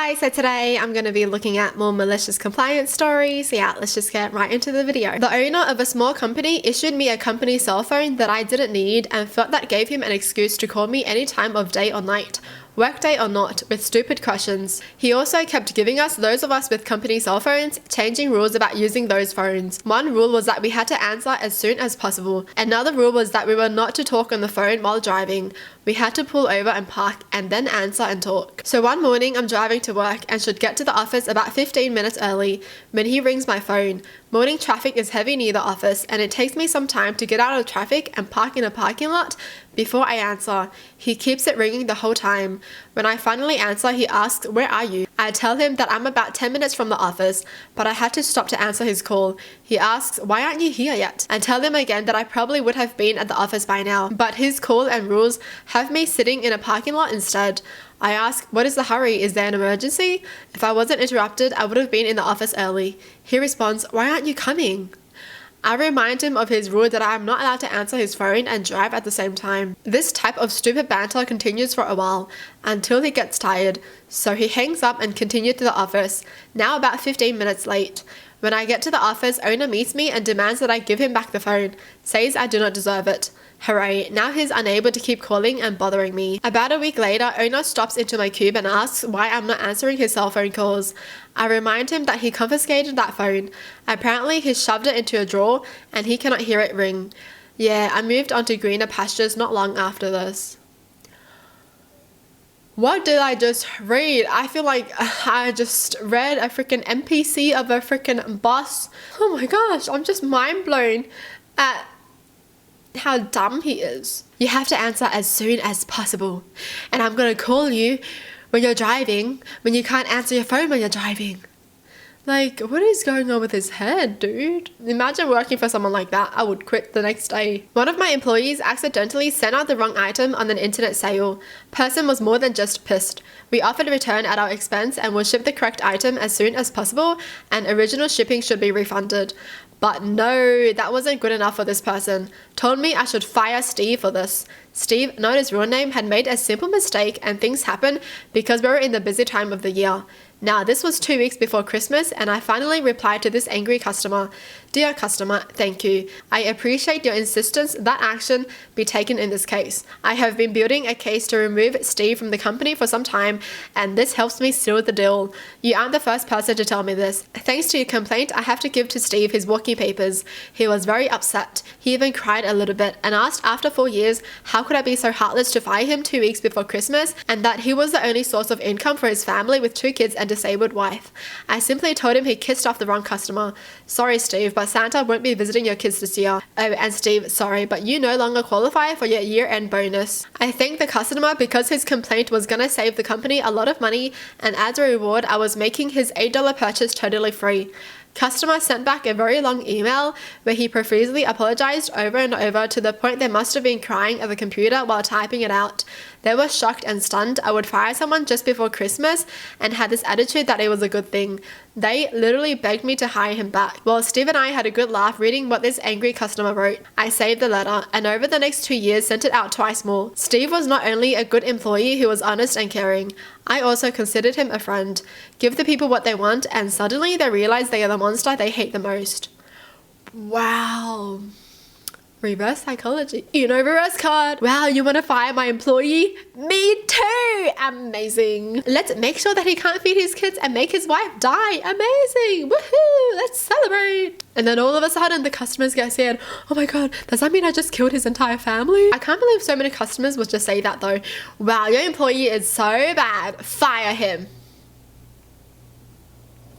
Hi, so today I'm going to be looking at more malicious compliance stories. Yeah, let's just get right into the video. The owner of a small company issued me a company cell phone that I didn't need and felt that gave him an excuse to call me any time of day or night, workday or not, with stupid questions. He also kept giving us, those of us with company cell phones, changing rules about using those phones. One rule was that we had to answer as soon as possible. Another rule was that we were not to talk on the phone while driving. We had to pull over and park and then answer and talk. So one morning I'm driving to work and should get to the office about 15 minutes early when he rings my phone. Morning traffic is heavy near the office and it takes me some time to get out of traffic and park in a parking lot before I answer. He keeps it ringing the whole time. When I finally answer, he asks, "Where are you?" I tell him that I'm about 10 minutes from the office, but I had to stop to answer his call. He asks, "Why aren't you here yet?" I tell him again that I probably would have been at the office by now, but his call and rules have me sitting in a parking lot instead. I ask, "What is the hurry? Is there an emergency?" If I wasn't interrupted, I would have been in the office early. He responds, "Why aren't you coming?" I remind him of his rule that I am not allowed to answer his phone and drive at the same time. This type of stupid banter continues for a while, until he gets tired, so he hangs up and continues to the office, now about 15 minutes late. When I get to the office, owner meets me and demands that I give him back the phone, says I do not deserve it. Hooray, now he's unable to keep calling and bothering me. About a week later, owner stops into my cube and asks why I'm not answering his cell phone calls. I remind him that he confiscated that phone. Apparently he shoved it into a drawer and he cannot hear it ring. Yeah, I moved on to greener pastures not long after this. What did I just read? I feel like I just read a freaking NPC of a freaking boss. Oh my gosh, I'm just mind blown at how dumb he is. You have to answer as soon as possible. And I'm gonna call you when you're driving, when you can't answer your phone when you're driving. Like, what is going on with his head, dude? Imagine working for someone like that. I would quit the next day. One of my employees accidentally sent out the wrong item on an internet sale. Person was more than just pissed. We offered a return at our expense and will ship the correct item as soon as possible, and original shipping should be refunded. But no, that wasn't good enough for this person. Told me I should fire Steve for this. Steve, not his real name, had made a simple mistake and things happened because we were in the busy time of the year. Now, this was 2 weeks before Christmas and I finally replied to this angry customer. "Dear customer, thank you. I appreciate your insistence that action be taken in this case. I have been building a case to remove Steve from the company for some time and this helps me seal the deal. You aren't the first person to tell me this. Thanks to your complaint, I have to give to Steve his walking papers. He was very upset. He even cried a little bit and asked after 4 years how could I be so heartless to fire him 2 weeks before Christmas and that he was the only source of income for his family with 2 kids and disabled wife. I simply told him he kissed off the wrong customer. Sorry, Steve, but Santa won't be visiting your kids this year. Oh, and Steve, sorry, but you no longer qualify for your year-end bonus." I thanked the customer because his complaint was gonna save the company a lot of money, and as a reward, I was making his $8 purchase totally free. Customer sent back a very long email where he profusely apologized over and over to the point they must have been crying at the computer while typing it out. They were shocked and stunned I would fire someone just before Christmas and had this attitude that it was a good thing. They literally begged me to hire him back. Well, Steve and I had a good laugh reading what this angry customer wrote. I saved the letter and over the next 2 years sent it out twice more. Steve was not only a good employee who was honest and caring, I also considered him a friend. Give the people what they want and suddenly they realize they are the monster they hate the most. Wow. Reverse psychology. Reverse card. Wow, you want to fire my employee? Me too. Amazing. Let's make sure that he can't feed his kids and make his wife die. Amazing. Woohoo. Let's celebrate. And then all of a sudden the customers get scared. Oh my god, does that mean I just killed his entire family? I can't believe so many customers would just say that though. Wow, your employee is so bad. Fire him.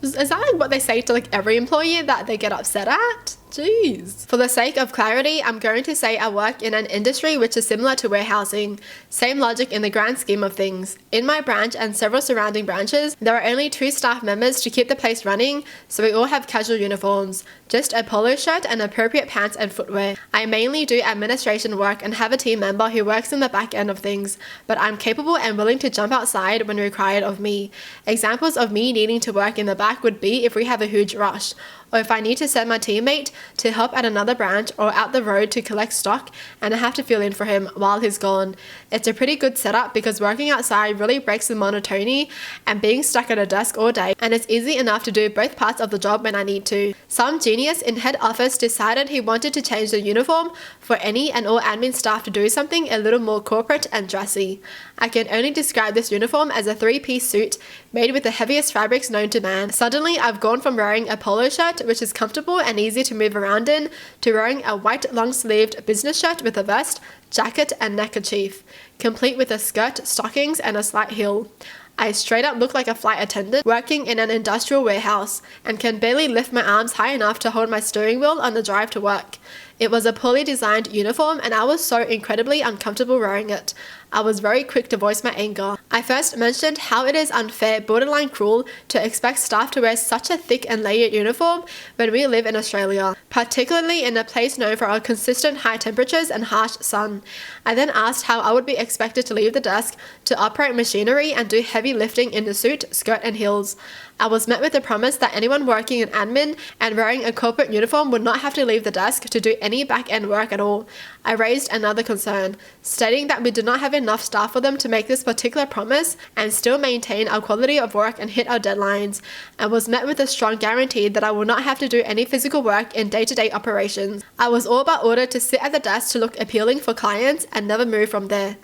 Is that like what they say to like every employee that they get upset at? Jeez. For the sake of clarity, I'm going to say I work in an industry which is similar to warehousing. Same logic in the grand scheme of things. In my branch and several surrounding branches, there are only 2 staff members to keep the place running, so we all have casual uniforms. Just a polo shirt and appropriate pants and footwear. I mainly do administration work and have a team member who works in the back end of things, but I'm capable and willing to jump outside when required of me. Examples of me needing to work in the back would be if we have a huge rush. or if I need to send my teammate to help at another branch or out the road to collect stock and I have to fill in for him while he's gone. It's a pretty good setup because working outside really breaks the monotony and being stuck at a desk all day, and it's easy enough to do both parts of the job when I need to. Some genius in head office decided he wanted to change the uniform for any and all admin staff to do something a little more corporate and dressy. I can only describe this uniform as a 3-piece suit made with the heaviest fabrics known to man. Suddenly, I've gone from wearing a polo shirt, which is comfortable and easy to move around in, to wearing a white long-sleeved business shirt with a vest, jacket and neckerchief, complete with a skirt, stockings and a slight heel. I straight up look like a flight attendant working in an industrial warehouse and can barely lift my arms high enough to hold my steering wheel on the drive to work. It was a poorly designed uniform and I was so incredibly uncomfortable wearing it. I was very quick to voice my anger. I first mentioned how it is unfair, borderline cruel, to expect staff to wear such a thick and layered uniform when we live in Australia, particularly in a place known for our consistent high temperatures and harsh sun. I then asked how I would be expected to leave the desk to operate machinery and do heavy lifting in the suit, skirt and heels. I was met with the promise that anyone working in admin and wearing a corporate uniform would not have to leave the desk to do any back-end work at all. I raised another concern, stating that we did not have enough staff for them to make this particular promise and still maintain our quality of work and hit our deadlines, and was met with a strong guarantee that I would not have to do any physical work in day-to-day operations. I was all but ordered to sit at the desk to look appealing for clients and never move from there.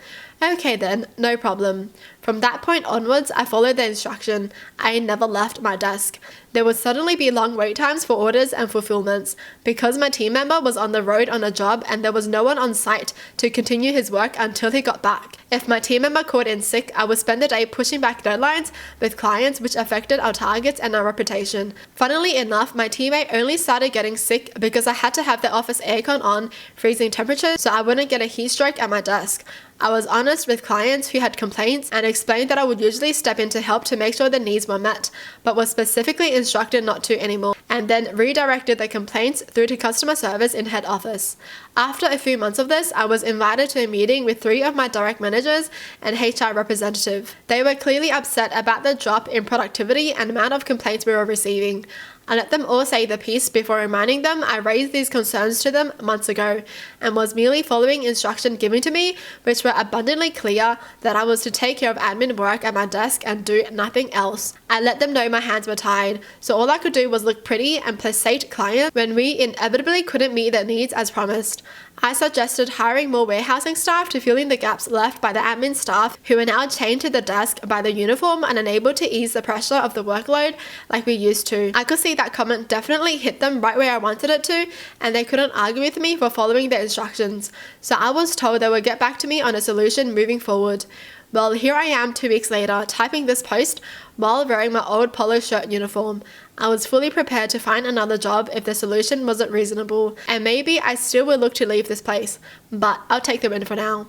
Okay then, no problem. From that point onwards, I followed the instruction. I never left my desk. There would suddenly be long wait times for orders and fulfillments because my team member was on the road on a job and there was no one on site to continue his work until he got back. If my team member called in sick, I would spend the day pushing back deadlines with clients, which affected our targets and our reputation. Funnily enough, my teammate only started getting sick because I had to have the office aircon on, freezing temperatures, so I wouldn't get a heat stroke at my desk. I was honest with clients who had complaints and explained that I would usually step in to help to make sure their needs were met, but was specifically instructed not to anymore, and then redirected the complaints through to customer service in head office. After a few months of this, I was invited to a meeting with 3 of my direct managers and HR representative. They were clearly upset about the drop in productivity and amount of complaints we were receiving. I let them all say the piece before reminding them I raised these concerns to them months ago and was merely following instructions given to me, which were abundantly clear that I was to take care of admin work at my desk and do nothing else. I let them know my hands were tied, so all I could do was look pretty and placate clients when we inevitably couldn't meet their needs as promised. I suggested hiring more warehousing staff to fill in the gaps left by the admin staff who are now chained to the desk by the uniform and unable to ease the pressure of the workload like we used to. I could see that comment definitely hit them right where I wanted it to, and they couldn't argue with me for following their instructions. So I was told they would get back to me on a solution moving forward. Well, here I am 2 weeks later, typing this post while wearing my old polo shirt uniform. I was fully prepared to find another job if the solution wasn't reasonable, and maybe I still will look to leave this place, but I'll take the win for now.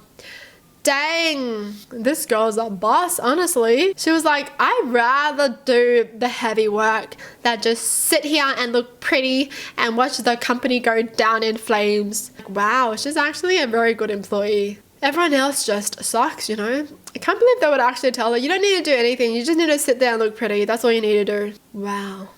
Dang, this girl's a boss, honestly. She was like, I'd rather do the heavy work than just sit here and look pretty and watch the company go down in flames. Wow, she's actually a very good employee. Everyone else just sucks, you know? I can't believe they would actually tell her, you don't need to do anything, you just need to sit there and look pretty. That's all you need to do. Wow.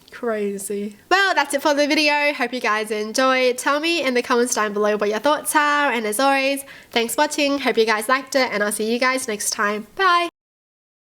Crazy. Well, that's it for the video. Hope you guys enjoyed. Tell me in the comments down below what your thoughts are. And as always, thanks for watching. Hope you guys liked it. And I'll see you guys next time. Bye.